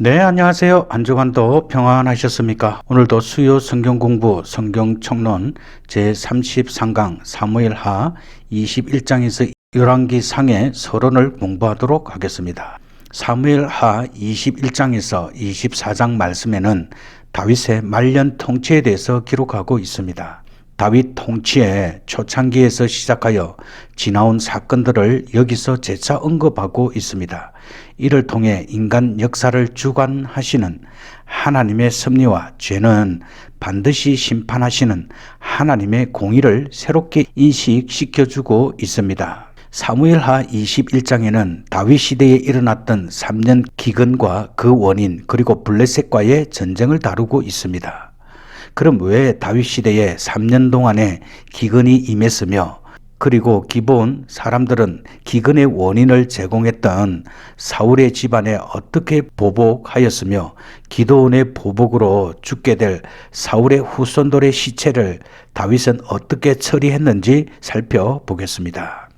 네, 안녕하세요. 한 주간도 평안하셨습니까? 오늘도 수요 성경 공부 성경 총론 제33강 사무엘하 21장에서 열왕기 상의 서론을 공부하도록 하겠습니다. 사무엘하 21장에서 24장 말씀에는 다윗의 말년 통치에 대해서 기록하고 있습니다. 다윗 통치의 초창기에서 시작하여 지나온 사건들을 여기서 재차 언급하고 있습니다. 이를 통해 인간 역사를 주관하시는 하나님의 섭리와 죄는 반드시 심판하시는 하나님의 공의를 새롭게 인식시켜주고 있습니다. 사무엘하 21장에는 다윗 시대에 일어났던 3년 기근과 그 원인 그리고 블레셋과의 전쟁을 다루고 있습니다. 그럼 왜 다윗 시대에 3년 동안의 기근이 임했으며 그리고 기본 사람들은 기근의 원인을 제공했던 사울의 집안에 어떻게 보복하였으며 기드온의 보복으로 죽게 될 사울의 후손들의 시체를 다윗은 어떻게 처리했는지 살펴보겠습니다.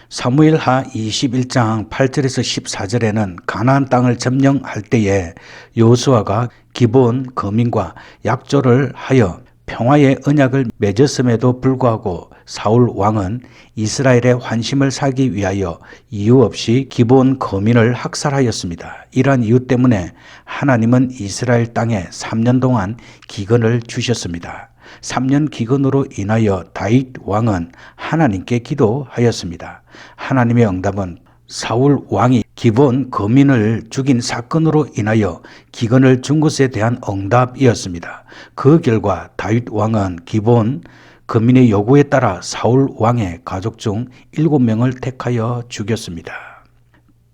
사무엘하 21장 8절에서 14절에는 가나안 땅을 점령할 때에 여호수아가 기브온 거민과 약조를 하여 평화의 언약을 맺었음에도 불구하고 사울 왕은 이스라엘의 환심을 사기 위하여 이유 없이 기브온 거민을 학살하였습니다. 이러한 이유 때문에 하나님은 이스라엘 땅에 3년 동안 기근을 주셨습니다. 3년 기근으로 인하여 다윗 왕은 하나님께 기도하였습니다. 하나님의 응답은 사울 왕이 기브온 거민을 죽인 사건으로 인하여 기근을 준 것에 대한 응답이었습니다. 그 결과 다윗 왕은 기브온 거민의 요구에 따라 사울 왕의 가족 중 7명을 택하여 죽였습니다.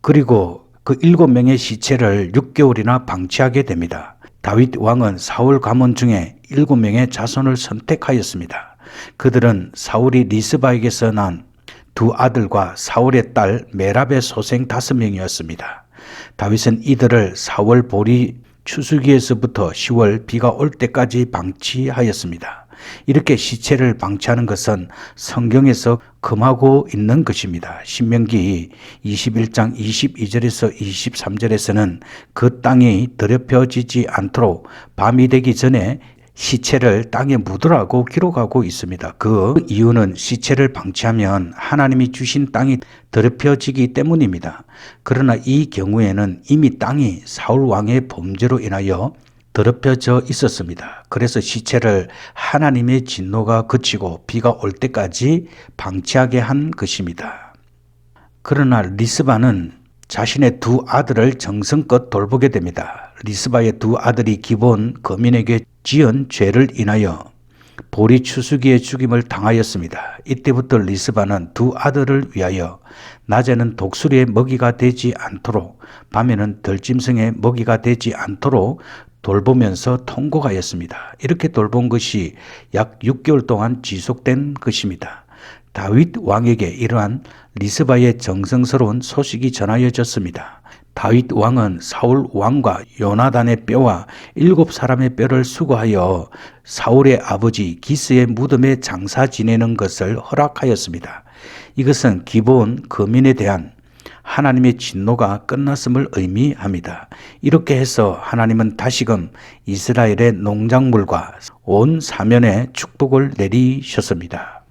그리고 그 7명의 시체를 6개월이나 방치하게 됩니다. 다윗 왕은 사울 가문 중에 7명의 자손을 선택하였습니다. 그들은 사울이 리스바에게서 난 두 아들과 사울의 딸 메랍의 소생 5명이었습니다. 다윗은 이들을 4월 보리 추수기에서부터 10월 비가 올 때까지 방치하였습니다. 이렇게 시체를 방치하는 것은 성경에서 금하고 있는 것입니다. 신명기 21장 22절에서 23절에서는 그 땅이 더럽혀지지 않도록 밤이 되기 전에 시체를 땅에 묻으라고 기록하고 있습니다. 그 이유는 시체를 방치하면 하나님이 주신 땅이 더럽혀지기 때문입니다. 그러나 이 경우에는 이미 땅이 사울 왕의 범죄로 인하여 더럽혀져 있었습니다. 그래서 시체를 하나님의 진노가 그치고 비가 올 때까지 방치하게 한 것입니다. 그러나 리스바는 자신의 두 아들을 정성껏 돌보게 됩니다. 리스바의 두 아들이 기브온 거민에게 지은 죄를 인하여 보리 추수기에 죽임을 당하였습니다. 이때부터 리스바는 두 아들을 위하여 낮에는 독수리의 먹이가 되지 않도록 밤에는 들짐승의 먹이가 되지 않도록 돌보면서 통곡하였습니다. 이렇게 돌본 것이 약 6개월 동안 지속된 것입니다. 다윗 왕에게 이러한 리스바의 정성스러운 소식이 전하여졌습니다. 다윗 왕은 사울 왕과 요나단의 뼈와 7사람의 뼈를 수거하여 사울의 아버지 기스의 무덤에 장사 지내는 것을 허락하였습니다. 이것은 기브온 거민에 대한 하나님의 진노가 끝났음을 의미합니다. 이렇게 해서 하나님은 다시금 이스라엘의 농작물과 온 사면에 축복을 내리셨습니다.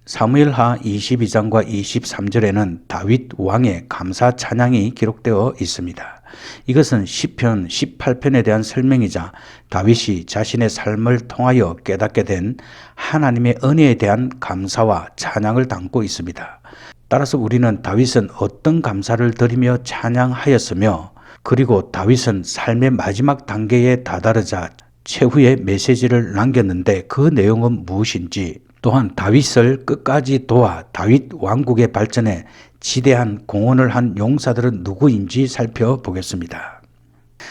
사무엘하 22장과 23절에는 다윗 왕의 감사 찬양이 기록되어 있습니다. 이것은 시편 18편에 대한 설명이자 다윗이 자신의 삶을 통하여 깨닫게 된 하나님의 은혜에 대한 감사와 찬양을 담고 있습니다. 따라서 우리는 다윗은 어떤 감사를 드리며 찬양하였으며 그리고 다윗은 삶의 마지막 단계에 다다르자 최후의 메시지를 남겼는데 그 내용은 무엇인지 또한 다윗을 끝까지 도와 다윗 왕국의 발전에 지대한 공헌을 한 용사들은 누구인지 살펴보겠습니다.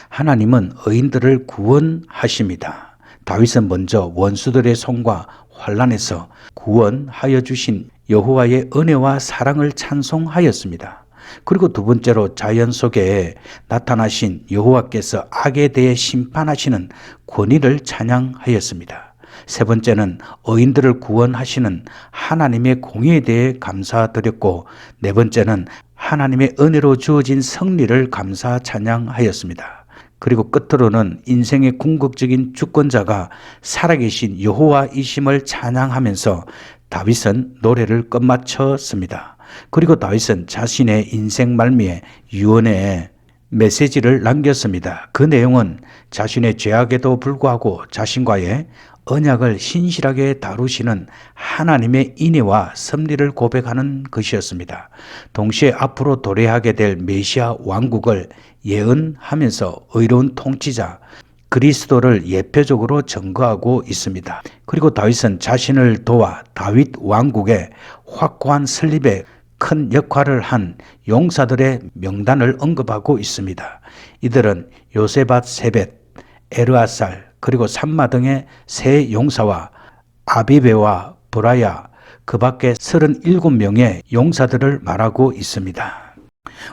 하나님은 의인들을 구원하십니다. 다윗은 먼저 원수들의 손과 환난에서 구원하여 주신 여호와의 은혜와 사랑을 찬송하였습니다. 그리고 두 번째로 자연 속에 나타나신 여호와께서 악에 대해 심판하시는 권위를 찬양하였습니다. 세 번째는 의인들을 구원하시는 하나님의 공의에 대해 감사드렸고 네 번째는 하나님의 은혜로 주어진 승리를 감사 찬양하였습니다. 그리고 끝으로는 인생의 궁극적인 주권자가 살아계신 여호와이심을 찬양하면서 다윗은 노래를 끝마쳤습니다. 그리고 다윗은 자신의 인생 말미에 유언의 메시지를 남겼습니다. 그 내용은 자신의 죄악에도 불구하고 자신과의 언약을 신실하게 다루시는 하나님의 인애와 섭리를 고백하는 것이었습니다. 동시에 앞으로 도래하게 될 메시아 왕국을 예언하면서 의로운 통치자 그리스도를 예표적으로 증거하고 있습니다. 그리고 다윗은 자신을 도와 다윗 왕국의 확고한 설립에 큰 역할을 한 용사들의 명단을 언급하고 있습니다. 이들은 요세밧 세벳, 에르아살, 그리고 삼마 등의 세 용사와 아비베와 브라야, 그 밖에 37명의 용사들을 말하고 있습니다.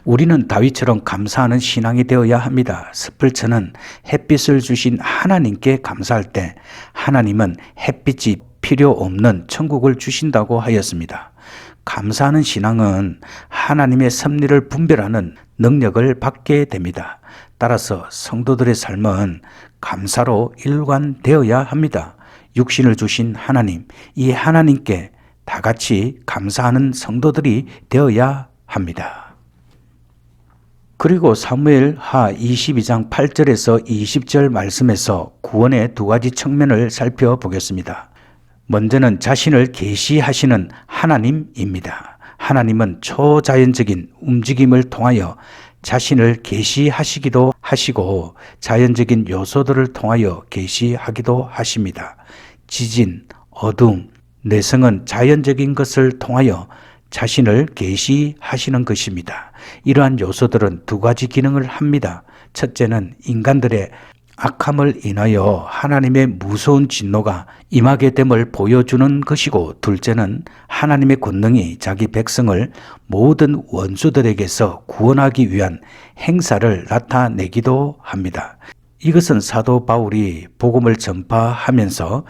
우리는 다윗처럼 감사하는 신앙이 되어야 합니다. 스플처는 햇빛을 주신 하나님께 감사할 때 하나님은 햇빛이 필요 없는 천국을 주신다고 하였습니다. 감사하는 신앙은 하나님의 섭리를 분별하는 능력을 받게 됩니다. 따라서 성도들의 삶은 감사로 일관되어야 합니다. 육신을 주신 하나님, 이 하나님께 다 같이 감사하는 성도들이 되어야 합니다. 그리고 사무엘하 22장 8절에서 20절 말씀에서 구원의 두 가지 측면을 살펴보겠습니다. 먼저는 자신을 계시하시는 하나님입니다. 하나님은 초자연적인 움직임을 통하여 자신을 계시하시기도 하시고 자연적인 요소들을 통하여 계시하기도 하십니다. 지진, 어둠, 내성은 자연적인 것을 통하여 자신을 계시하시는 것입니다. 이러한 요소들은 두 가지 기능을 합니다. 첫째는 인간들의 악함을 인하여 하나님의 무서운 진노가 임하게 됨을 보여주는 것이고, 둘째는 하나님의 권능이 자기 백성을 모든 원수들에게서 구원하기 위한 행사를 나타내기도 합니다. 이것은 사도 바울이 복음을 전파하면서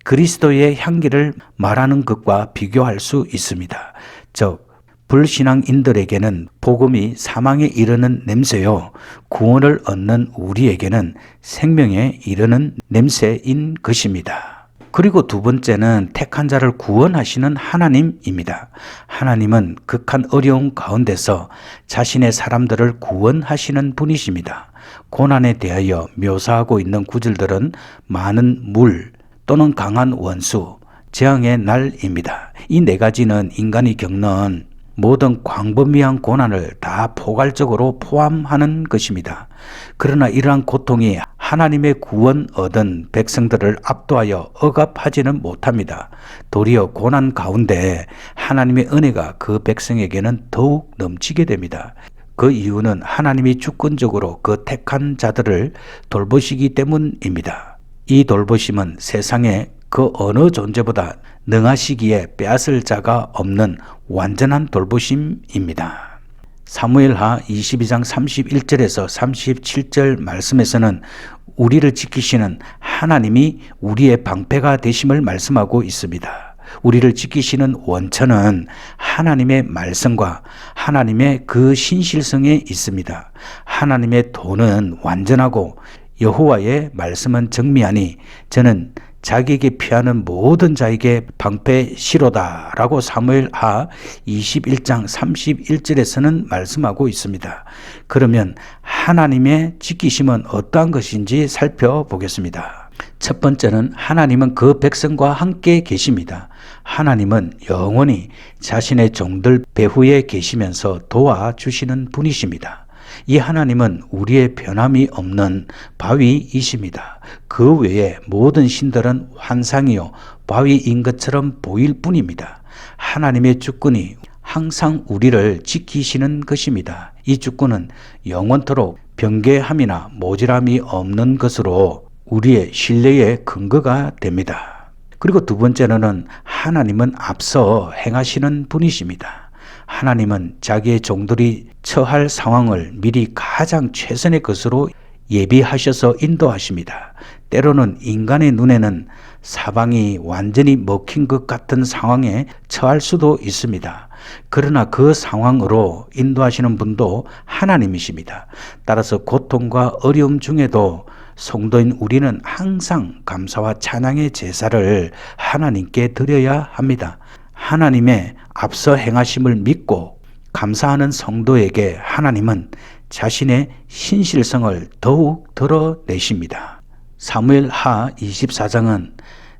그리스도의 향기를 말하는 것과 비교할 수 있습니다. 즉 불신앙인들에게는 복음이 사망에 이르는 냄새요, 구원을 얻는 우리에게는 생명에 이르는 냄새인 것입니다. 그리고 두 번째는 택한 자를 구원하시는 하나님입니다. 하나님은 극한 어려움 가운데서 자신의 사람들을 구원하시는 분이십니다. 고난에 대하여 묘사하고 있는 구절들은 많은 물 또는 강한 원수, 재앙의 날입니다. 이 네 가지는 인간이 겪는 모든 광범위한 고난을 다 포괄적으로 포함하는 것입니다. 그러나 이러한 고통이 하나님의 구원 얻은 백성들을 압도하여 억압하지는 못합니다. 도리어 고난 가운데 하나님의 은혜가 그 백성에게는 더욱 넘치게 됩니다. 그 이유는 하나님이 주권적으로 그 택한 자들을 돌보시기 때문입니다. 이 돌보심은 세상에 그 어느 존재보다 능하시기에 빼앗을 자가 없는 완전한 돌보심입니다. 사무엘하 22장 31절에서 37절 말씀에서는 우리를 지키시는 하나님이 우리의 방패가 되심을 말씀하고 있습니다. 우리를 지키시는 원천은 하나님의 말씀과 하나님의 그 신실성에 있습니다. 하나님의 도는 완전하고 여호와의 말씀은 정미하니 저는 자기에게 피하는 모든 자에게 방패시로다 라고 사무엘하 21장 31절에서는 말씀하고 있습니다. 그러면 하나님의 지키심은 어떠한 것인지 살펴보겠습니다. 첫 번째는 하나님은 그 백성과 함께 계십니다. 하나님은 영원히 자신의 종들 배후에 계시면서 도와주시는 분이십니다. 이 하나님은 우리의 변함이 없는 바위이십니다. 그 외에 모든 신들은 환상이요 바위인 것처럼 보일 뿐입니다. 하나님의 주권이 항상 우리를 지키시는 것입니다. 이 주권은 영원토록 변개함이나 모질함이 없는 것으로 우리의 신뢰의 근거가 됩니다. 그리고 두 번째로는 하나님은 앞서 행하시는 분이십니다. 하나님은 자기의 종들이 처할 상황을 미리 가장 최선의 것으로 예비하셔서 인도하십니다. 때로는 인간의 눈에는 사방이 완전히 먹힌 것 같은 상황에 처할 수도 있습니다. 그러나 그 상황으로 인도하시는 분도 하나님이십니다. 따라서 고통과 어려움 중에도 성도인 우리는 항상 감사와 찬양의 제사를 하나님께 드려야 합니다. 하나님의 앞서 행하심을 믿고 감사하는 성도에게 하나님은 자신의 신실성을 더욱 드러내십니다. 사무엘하 24장은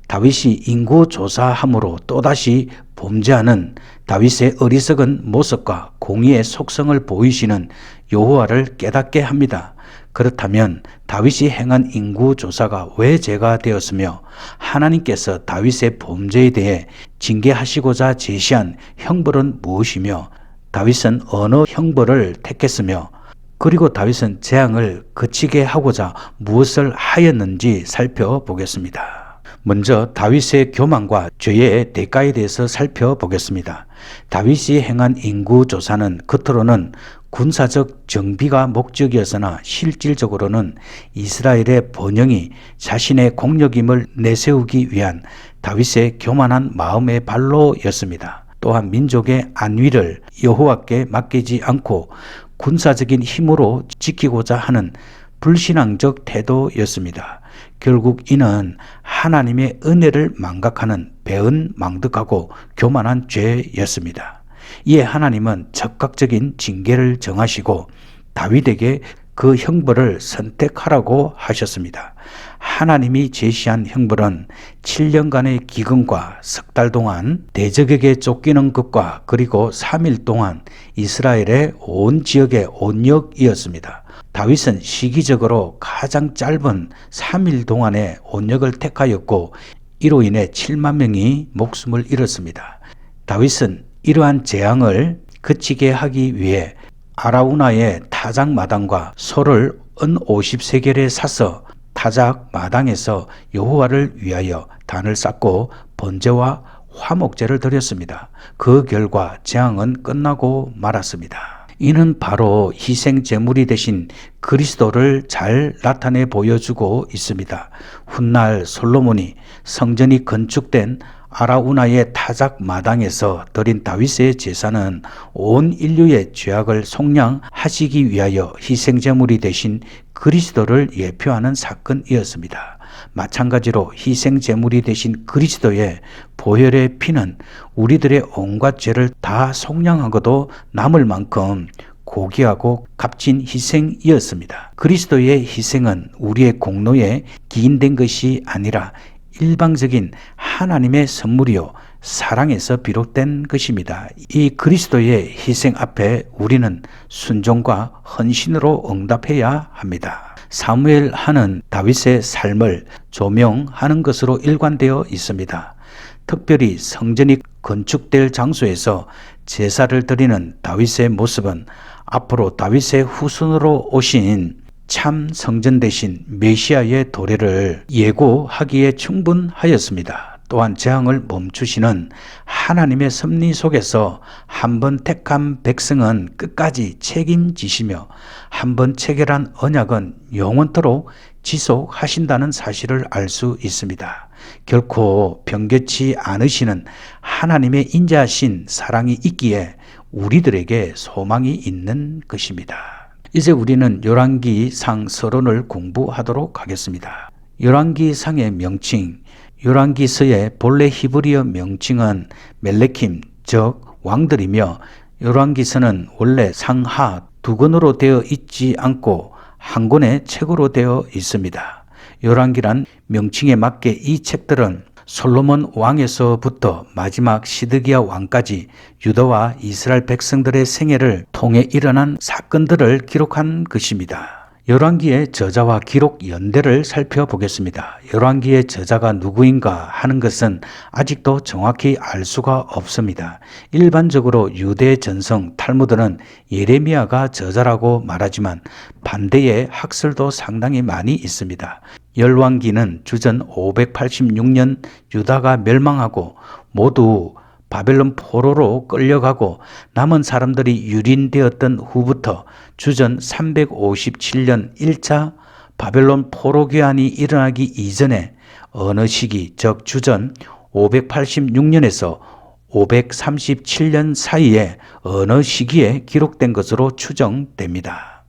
다윗이 인구조사함으로 또다시 범죄하는 다윗의 어리석은 모습과 공의의 속성을 보이시는 여호와를 깨닫게 합니다. 그렇다면 다윗이 행한 인구조사가 왜 죄가 되었으며 하나님께서 다윗의 범죄에 대해 징계하시고자 제시한 형벌은 무엇이며 다윗은 어느 형벌을 택했으며 그리고 다윗은 재앙을 그치게 하고자 무엇을 하였는지 살펴보겠습니다. 먼저 다윗의 교만과 죄의 대가에 대해서 살펴보겠습니다. 다윗이 행한 인구조사는 겉으로는 군사적 정비가 목적이었으나 실질적으로는 이스라엘의 번영이 자신의 공력임을 내세우기 위한 다윗의 교만한 마음의 발로였습니다. 또한 민족의 안위를 여호와께 맡기지 않고 군사적인 힘으로 지키고자 하는 불신앙적 태도였습니다. 결국 이는 하나님의 은혜를 망각하는 배은망덕하고 교만한 죄였습니다. 이에 하나님은 적극적인 징계를 정하시고 다윗에게 그 형벌을 선택하라고 하셨습니다. 하나님이 제시한 형벌은 7년간의 기근과 석 달 동안 대적에게 쫓기는 것과 그리고 3일 동안 이스라엘의 온 지역의 온역이었습니다. 다윗은 시기적으로 가장 짧은 3일 동안의 온역을 택하였고 이로 인해 7만 명이 목숨을 잃었습니다. 다윗은 이러한 재앙을 그치게 하기 위해 아라우나의 타작 마당과 소를 은 50세겔에 사서 타작 마당에서 여호와를 위하여 단을 쌓고 번제와 화목제를 드렸습니다. 그 결과 재앙은 끝나고 말았습니다. 이는 바로 희생 제물이 되신 그리스도를 잘 나타내 보여주고 있습니다. 훗날 솔로몬이 성전이 건축된 아라우나의 타작 마당에서 드린 다윗의 제사는 온 인류의 죄악을 속량하시기 위하여 희생제물이 되신 그리스도를 예표하는 사건이었습니다. 마찬가지로 희생제물이 되신 그리스도의 보혈의 피는 우리들의 온갖 죄를 다 속량하고도 남을 만큼 고귀하고 값진 희생이었습니다. 그리스도의 희생은 우리의 공로에 기인된 것이 아니라 일방적인 하나님의 선물이요 사랑에서 비롯된 것입니다. 이 그리스도의 희생 앞에 우리는 순종과 헌신으로 응답해야 합니다. 사무엘하는 다윗의 삶을 조명하는 것으로 일관되어 있습니다. 특별히 성전이 건축될 장소에서 제사를 드리는 다윗의 모습은 앞으로 다윗의 후손으로 오신 참 성전 대신 메시아의 도래를 예고하기에 충분하였습니다. 또한 재앙을 멈추시는 하나님의 섭리 속에서 한번 택한 백성은 끝까지 책임지시며 한번 체결한 언약은 영원토록 지속하신다는 사실을 알 수 있습니다. 결코 변개치 않으시는 하나님의 인자하신 사랑이 있기에 우리들에게 소망이 있는 것입니다. 이제 우리는 열왕기상 서론을 공부하도록 하겠습니다. 열왕기상의 명칭, 열왕기서의 본래 히브리어 명칭은 멜레킴, 즉 왕들이며 열왕기서는 원래 상하 두 권으로 되어 있지 않고 한 권의 책으로 되어 있습니다. 열왕기란 명칭에 맞게 이 책들은 솔로몬 왕에서부터 마지막 시드기야 왕까지 유다와 이스라엘 백성들의 생애를 통해 일어난 사건들을 기록한 것입니다. 열왕기의 저자와 기록 연대를 살펴보겠습니다. 열왕기의 저자가 누구인가 하는 것은 아직도 정확히 알 수가 없습니다. 일반적으로 유대 전성 탈무드는 예레미야가 저자라고 말하지만 반대의 학설도 상당히 많이 있습니다. 열왕기는 주전 586년 유다가 멸망하고 모두 바벨론 포로로 끌려가고 남은 사람들이 유린되었던 후부터 주전 357년 1차 바벨론 포로귀환이 일어나기 이전에 어느 시기, 즉 주전 586년에서 537년 사이에 어느 시기에 기록된 것으로 추정됩니다.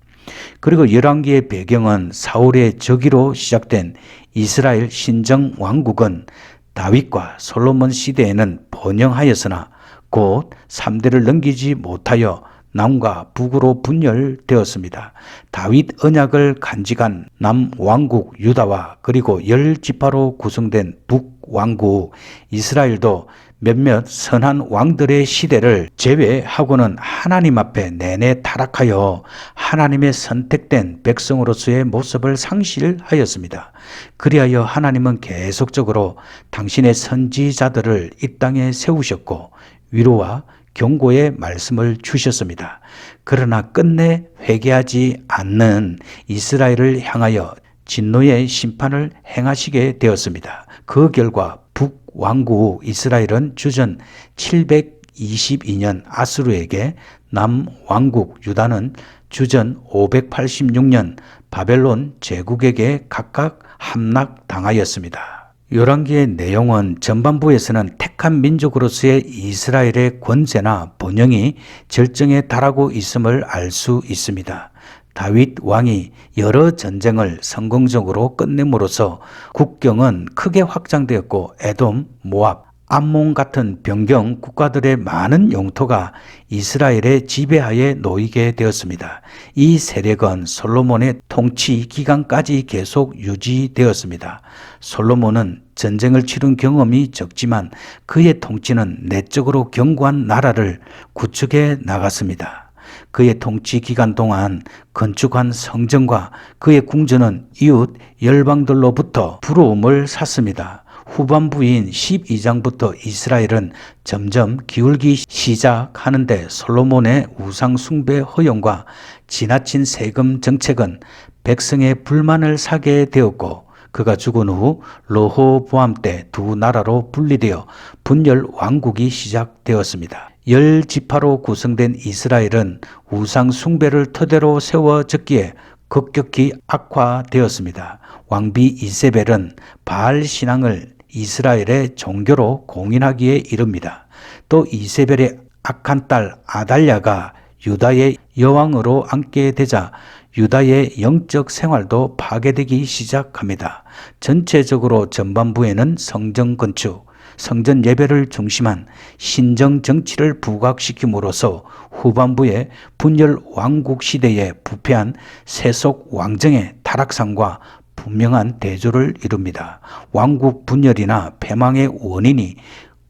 그리고 열왕기의 배경은 사울의 즉위로 시작된 이스라엘 신정 왕국은 다윗과 솔로몬 시대에는 번영하였으나 곧 3대를 넘기지 못하여 남과 북으로 분열되었습니다. 다윗 언약을 간직한 남왕국 유다와 그리고 10지파로 구성된 북왕국 이스라엘도 몇몇 선한 왕들의 시대를 제외하고는 하나님 앞에 내내 타락하여 하나님의 선택된 백성으로서의 모습을 상실하였습니다. 그리하여 하나님은 계속적으로 당신의 선지자들을 이 땅에 세우셨고 위로와 경고의 말씀을 주셨습니다. 그러나 끝내 회개하지 않는 이스라엘을 향하여 진노의 심판을 행하시게 되었습니다. 그 결과 북왕국 이스라엘은 주전 722년 아수르에게, 남왕국 유다는 주전 586년 바벨론 제국에게 각각 함락당하였습니다. 열왕기의 내용은 전반부에서는 택한 민족으로서의 이스라엘의 권세나 번영이 절정에 달하고 있음을 알 수 있습니다. 다윗 왕이 여러 전쟁을 성공적으로 끝냄으로써 국경은 크게 확장되었고 에돔, 모압, 암몬 같은 변경 국가들의 많은 영토가 이스라엘의 지배하에 놓이게 되었습니다. 이 세력은 솔로몬의 통치 기간까지 계속 유지되었습니다. 솔로몬은 전쟁을 치른 경험이 적지만 그의 통치는 내적으로 견고한 나라를 구축해 나갔습니다. 그의 통치 기간 동안 건축한 성전과 그의 궁전은 이웃 열방들로부터 부러움을 샀습니다. 후반부인 12장부터 이스라엘은 점점 기울기 시작하는데 솔로몬의 우상 숭배 허용과 지나친 세금 정책은 백성의 불만을 사게 되었고 그가 죽은 후 르호보암 때 두 나라로 분리되어 분열 왕국이 시작되었습니다. 10지파로 구성된 이스라엘은 우상 숭배를 토대로 세워졌기에 급격히 악화되었습니다. 왕비 이세벨은 바알 신앙을 이스라엘의 종교로 공인하기에 이릅니다. 또 이세벨의 악한 딸 아달랴가 유다의 여왕으로 앉게 되자 유다의 영적 생활도 파괴되기 시작합니다. 전체적으로 전반부에는 성전 건축, 성전 예배를 중심한 신정 정치를 부각시킴으로써 후반부에 분열 왕국 시대에 부패한 세속 왕정의 타락상과 분명한 대조를 이룹니다. 왕국 분열이나 패망의 원인이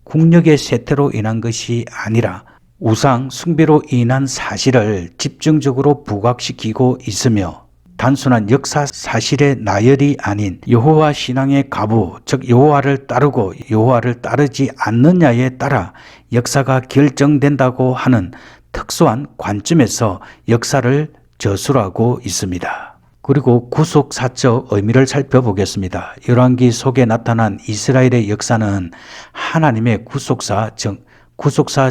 국력의 쇠퇴로 인한 것이 아니라 우상 숭배로 인한 사실을 집중적으로 부각시키고 있으며 단순한 역사 사실의 나열이 아닌 여호와 신앙의 가부, 즉 여호와를 따르고 여호와를 따르지 않느냐에 따라 역사가 결정된다고 하는 특수한 관점에서 역사를 저술하고 있습니다. 그리고 구속사적 의미를 살펴보겠습니다. 열왕기 속에 나타난 이스라엘의 역사는 하나님의 구속사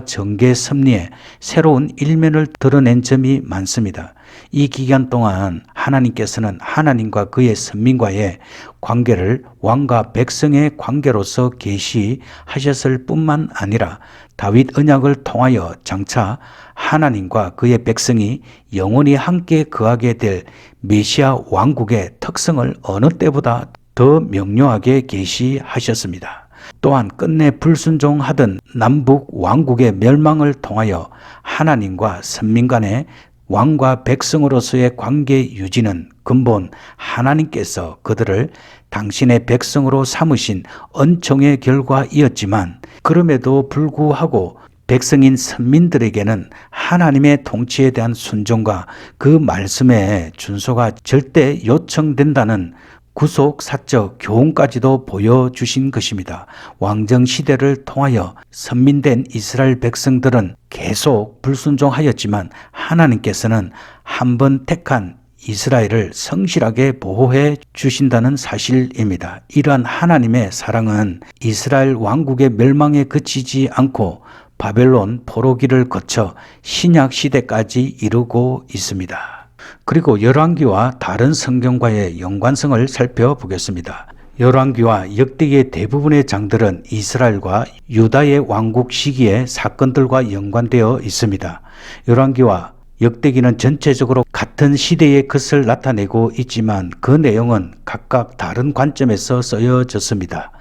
전개 섭리에 새로운 일면을 드러낸 점이 많습니다. 이 기간 동안 하나님께서는 하나님과 그의 선민과의 관계를 왕과 백성의 관계로서 계시하셨을 뿐만 아니라 다윗 언약을 통하여 장차 하나님과 그의 백성이 영원히 함께 거하게 될 메시아 왕국의 특성을 어느 때보다 더 명료하게 계시하셨습니다. 또한 끝내 불순종하던 남북 왕국의 멸망을 통하여 하나님과 선민 간의 왕과 백성으로서의 관계 유지는 근본 하나님께서 그들을 당신의 백성으로 삼으신 은총의 결과이었지만 그럼에도 불구하고 백성인 선민들에게는 하나님의 통치에 대한 순종과 그 말씀의 준수가 절대 요청된다는 구속사적 교훈까지도 보여주신 것입니다. 왕정시대를 통하여 선민된 이스라엘 백성들은 계속 불순종하였지만 하나님께서는 한 번 택한 이스라엘을 성실하게 보호해 주신다는 사실입니다. 이러한 하나님의 사랑은 이스라엘 왕국의 멸망에 그치지 않고 바벨론 포로기를 거쳐 신약 시대까지 이루고 있습니다. 그리고 열왕기와 다른 성경과의 연관성을 살펴보겠습니다. 열왕기와 역대기의 대부분의 장들은 이스라엘과 유다의 왕국 시기의 사건들과 연관되어 있습니다. 열왕기와 역대기는 전체적으로 같은 시대의 것을 나타내고 있지만 그 내용은 각각 다른 관점에서 쓰여졌습니다.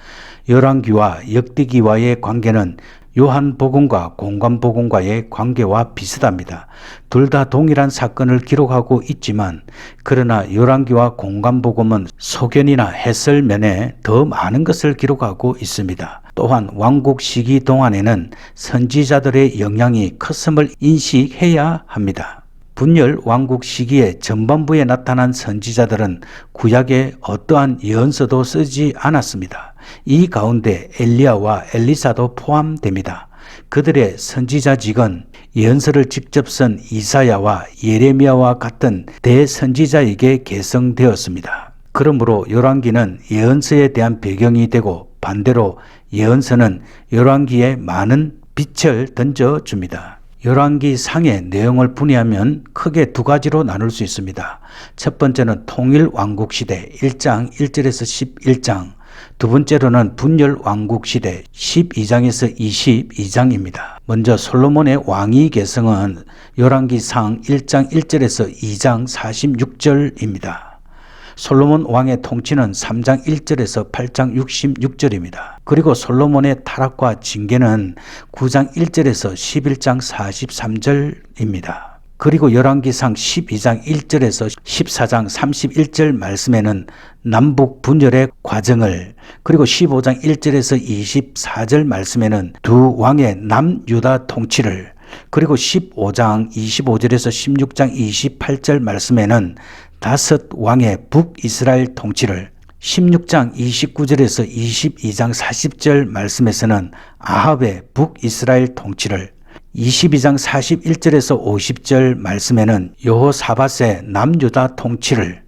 열왕기와 역대기와의 관계는 요한복음과 공관복음과의 관계와 비슷합니다. 둘 다 동일한 사건을 기록하고 있지만 그러나 열왕기와 공관복음은 소견이나 해설면에 더 많은 것을 기록하고 있습니다. 또한 왕국 시기 동안에는 선지자들의 영향이 컸음을 인식해야 합니다. 분열 왕국 시기의 전반부에 나타난 선지자들은 구약에 어떠한 예언서도 쓰지 않았습니다. 이 가운데 엘리야와 엘리사도 포함됩니다. 그들의 선지자직은 예언서를 직접 쓴 이사야와 예레미야와 같은 대선지자에게 계승되었습니다. 그러므로 열왕기는 예언서에 대한 배경이 되고 반대로 예언서는 열왕기에 많은 빛을 던져줍니다. 열왕기 상의 내용을 분해하면 크게 두 가지로 나눌 수 있습니다. 첫 번째는 통일 왕국 시대 1장 1절에서 11장, 두 번째로는 분열 왕국 시대 12장에서 22장입니다. 먼저 솔로몬의 왕위 계승은 열왕기상 1장 1절에서 2장 46절입니다. 솔로몬 왕의 통치는 3장 1절에서 8장 66절입니다. 그리고 솔로몬의 타락과 징계는 9장 1절에서 11장 43절입니다. 그리고 열왕기상 12장 1절에서 14장 31절 말씀에는 남북 분열의 과정을, 그리고 15장 1절에서 24절 말씀에는 두 왕의 남유다 통치를, 그리고 15장 25절에서 16장 28절 말씀에는 다섯 왕의 북이스라엘 통치를, 16장 29절에서 22장 40절 말씀에서는 아합의 북이스라엘 통치를, 22장 41절에서 50절 말씀에는 여호사밧의 남유다 통치를,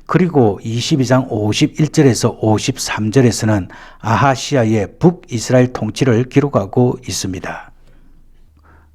그리고 22장 51절에서 53절에서는 아하시아의 북이스라엘 통치를 기록하고 있습니다.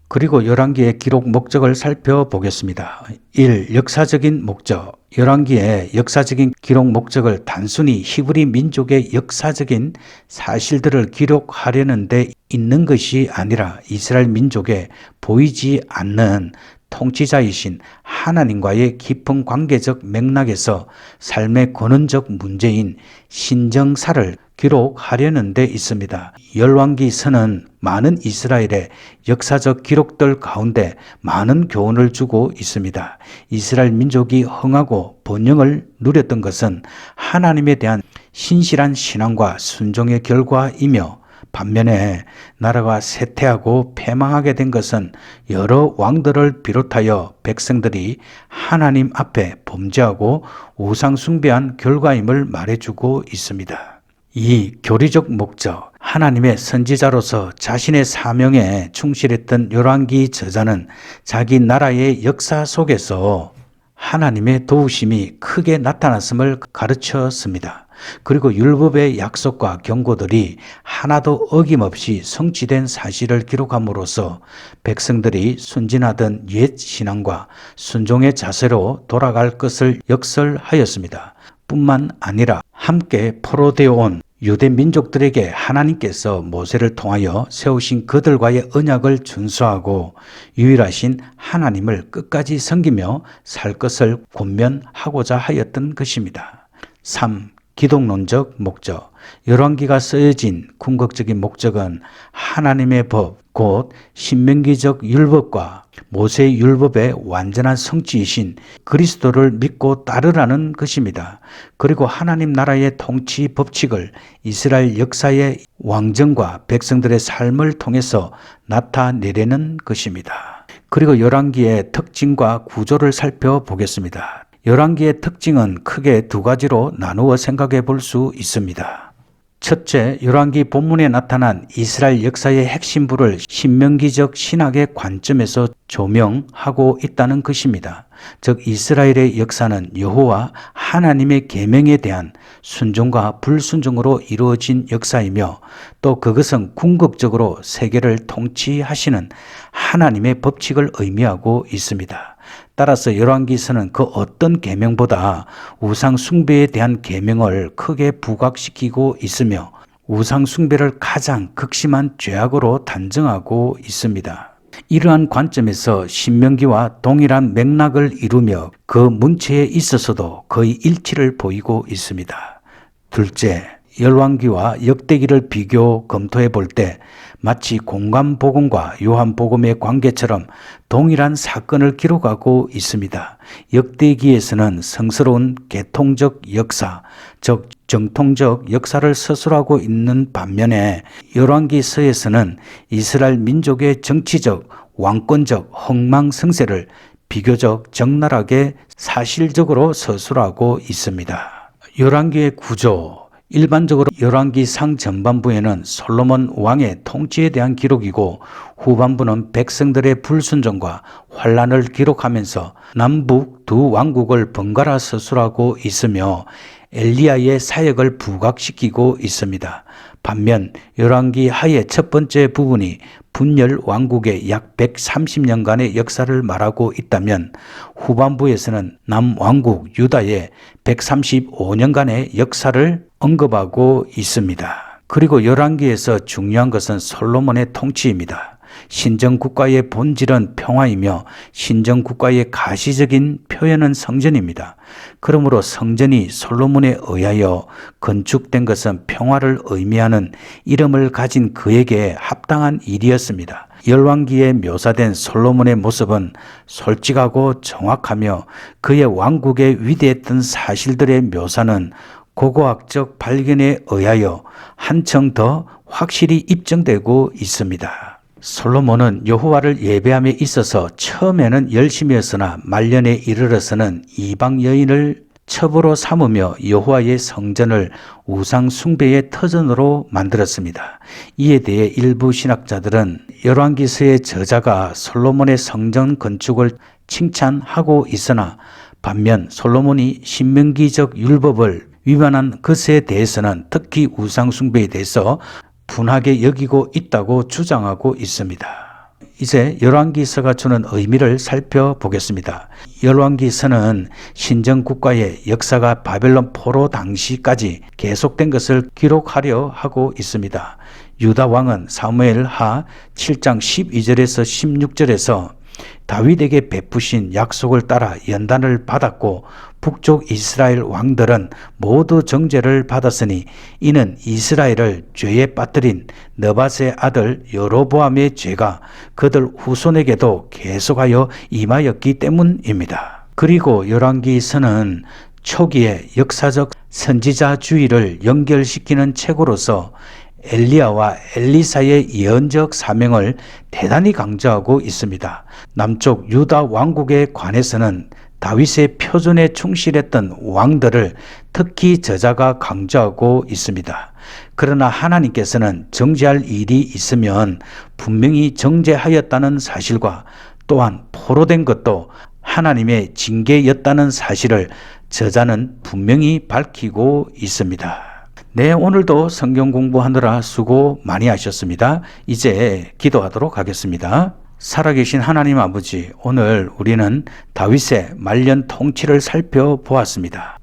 그리고 열왕기의 기록 목적을 살펴보겠습니다. 1. 역사적인 목적. 열왕기의 역사적인 기록 목적을 단순히 히브리 민족의 역사적인 사실들을 기록하려는 데 있는 것이 아니라 이스라엘 민족의 보이지 않는 통치자이신 하나님과의 깊은 관계적 맥락에서 삶의 근원적 문제인 신정사를 기록하려는 데 있습니다. 열왕기서는 많은 이스라엘의 역사적 기록들 가운데 많은 교훈을 주고 있습니다. 이스라엘 민족이 흥하고 번영을 누렸던 것은 하나님에 대한 신실한 신앙과 순종의 결과이며, 반면에 나라가 쇠퇴하고 패망하게 된 것은 여러 왕들을 비롯하여 백성들이 하나님 앞에 범죄하고 우상 숭배한 결과임을 말해주고 있습니다. 이 교리적 목적, 하나님의 선지자로서 자신의 사명에 충실했던 열왕기 저자는 자기 나라의 역사 속에서 하나님의 도우심이 크게 나타났음을 가르쳤습니다. 그리고 율법의 약속과 경고들이 하나도 어김없이 성취된 사실을 기록함으로써 백성들이 순진하던 옛 신앙과 순종의 자세로 돌아갈 것을 역설하였습니다. 뿐만 아니라 함께 포로되어 온 유대 민족들에게 하나님께서 모세를 통하여 세우신 그들과의 언약을 준수하고 유일하신 하나님을 끝까지 섬기며 살 것을 권면하고자 하였던 것입니다. 3. 기독론적 목적. 열왕기가 쓰여진 궁극적인 목적은 하나님의 법, 곧 신명기적 율법과 모세의 율법의 완전한 성취이신 그리스도를 믿고 따르라는 것입니다. 그리고 하나님 나라의 통치 법칙을 이스라엘 역사의 왕정과 백성들의 삶을 통해서 나타내려는 것입니다. 그리고 열왕기의 특징과 구조를 살펴보겠습니다. 열왕기의 특징은 크게 두 가지로 나누어 생각해 볼 수 있습니다. 첫째, 열왕기 본문에 나타난 이스라엘 역사의 핵심부를 신명기적 신학의 관점에서 조명하고 있다는 것입니다. 즉 이스라엘의 역사는 여호와 하나님의 계명에 대한 순종과 불순종으로 이루어진 역사이며, 또 그것은 궁극적으로 세계를 통치하시는 하나님의 법칙을 의미하고 있습니다. 따라서 열왕기서는 그 어떤 계명보다 우상 숭배에 대한 계명을 크게 부각시키고 있으며 우상 숭배를 가장 극심한 죄악으로 단정하고 있습니다. 이러한 관점에서 신명기와 동일한 맥락을 이루며 그 문체에 있어서도 거의 일치를 보이고 있습니다. 둘째, 열왕기와 역대기를 비교 검토해 볼 때 마치 공관복음과 요한복음의 관계처럼 동일한 사건을 기록하고 있습니다. 역대기에서는 성스러운 계통적 역사, 즉 정통적 역사를 서술하고 있는 반면에 열왕기서에서는 이스라엘 민족의 정치적, 왕권적 흥망성쇠를 비교적 적나라하게 사실적으로 서술하고 있습니다. 열왕기의 구조, 일반적으로 열왕기 상전반부에는 솔로몬 왕의 통치에 대한 기록이고 후반부는 백성들의 불순종과 환란을 기록하면서 남북 두 왕국을 번갈아 서술하고 있으며 엘리야의 사역을 부각시키고 있습니다. 반면 열왕기 하의 첫 번째 부분이 분열 왕국의 약 130년간의 역사를 말하고 있다면 후반부에서는 남왕국 유다의 135년간의 역사를 언급하고 있습니다. 그리고 열왕기에서 중요한 것은 솔로몬의 통치입니다. 신정국가의 본질은 평화이며 신정국가의 가시적인 표현은 성전입니다. 그러므로 성전이 솔로몬에 의하여 건축된 것은 평화를 의미하는 이름을 가진 그에게 합당한 일이었습니다. 열왕기에 묘사된 솔로몬의 모습은 솔직하고 정확하며 그의 왕국에 위대했던 사실들의 묘사는 고고학적 발견에 의하여 한층 더 확실히 입증되고 있습니다. 솔로몬은 여호와를 예배함에 있어서 처음에는 열심이었으나 말년에 이르러서는 이방 여인을 첩으로 삼으며 여호와의 성전을 우상 숭배의 터전으로 만들었습니다. 이에 대해 일부 신학자들은 열왕기서의 저자가 솔로몬의 성전 건축을 칭찬하고 있으나 반면 솔로몬이 신명기적 율법을 위반한 것에 대해서는 특히 우상 숭배에 대해서 분하게 여기고 있다고 주장하고 있습니다. 이제 열왕기서가 주는 의미를 살펴보겠습니다. 열왕기서는 신정국가의 역사가 바벨론 포로 당시까지 계속된 것을 기록하려 하고 있습니다. 유다 왕은 사무엘하 7장 12절에서 16절에서 다윗에게 베푸신 약속을 따라 연단을 받았고 북쪽 이스라엘 왕들은 모두 정죄를 받았으니 이는 이스라엘을 죄에 빠뜨린 느밧의 아들 여로보암의 죄가 그들 후손에게도 계속하여 임하였기 때문입니다. 그리고 열왕기서는 초기의 역사적 선지자주의를 연결시키는 책으로서 엘리야와 엘리사의 예언적 사명을 대단히 강조하고 있습니다. 남쪽 유다 왕국에 관해서는 다윗의 표준에 충실했던 왕들을 특히 저자가 강조하고 있습니다. 그러나 하나님께서는 정죄할 일이 있으면 분명히 정죄하였다는 사실과 또한 포로된 것도 하나님의 징계였다는 사실을 저자는 분명히 밝히고 있습니다. 네, 오늘도 성경 공부하느라 수고 많이 하셨습니다. 이제 기도하도록 하겠습니다. 살아계신 하나님 아버지, 오늘 우리는 다윗의 말년 통치를 살펴보았습니다.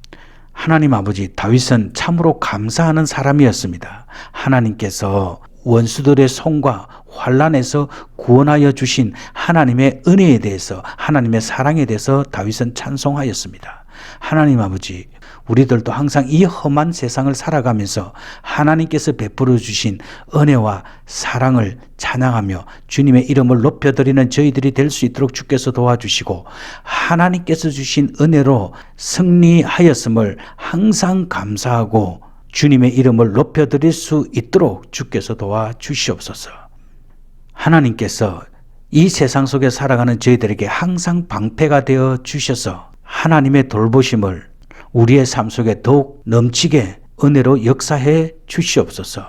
하나님 아버지, 다윗은 참으로 감사하는 사람이었습니다. 하나님께서 원수들의 손과 환난에서 구원하여 주신 하나님의 은혜에 대해서, 하나님의 사랑에 대해서 다윗은 찬송하였습니다. 하나님 아버지, 우리들도 항상 이 험한 세상을 살아가면서 하나님께서 베풀어 주신 은혜와 사랑을 찬양하며 주님의 이름을 높여드리는 저희들이 될 수 있도록 주께서 도와주시고, 하나님께서 주신 은혜로 승리하였음을 항상 감사하고 주님의 이름을 높여드릴 수 있도록 주께서 도와주시옵소서. 하나님께서 이 세상 속에 살아가는 저희들에게 항상 방패가 되어 주셔서 하나님의 돌보심을 우리의 삶 속에 더욱 넘치게 은혜로 역사해 주시옵소서.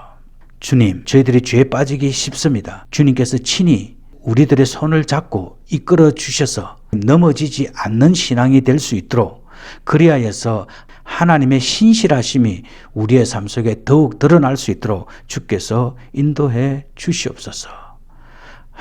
주님, 저희들이 죄에 빠지기 쉽습니다. 주님께서 친히 우리들의 손을 잡고 이끌어 주셔서 넘어지지 않는 신앙이 될 수 있도록, 그리하여서 하나님의 신실하심이 우리의 삶 속에 더욱 드러날 수 있도록 주께서 인도해 주시옵소서.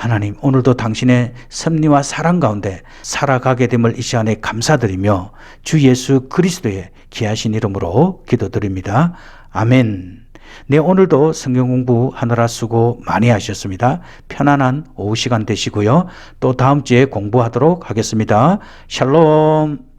하나님, 오늘도 당신의 섭리와 사랑 가운데 살아가게 됨을 이 시간에 감사드리며 주 예수 그리스도의 귀하신 이름으로 기도드립니다. 아멘. 네, 오늘도 성경 공부하느라 수고 많이 하셨습니다. 편안한 오후 시간 되시고요. 또 다음 주에 공부하도록 하겠습니다. 샬롬.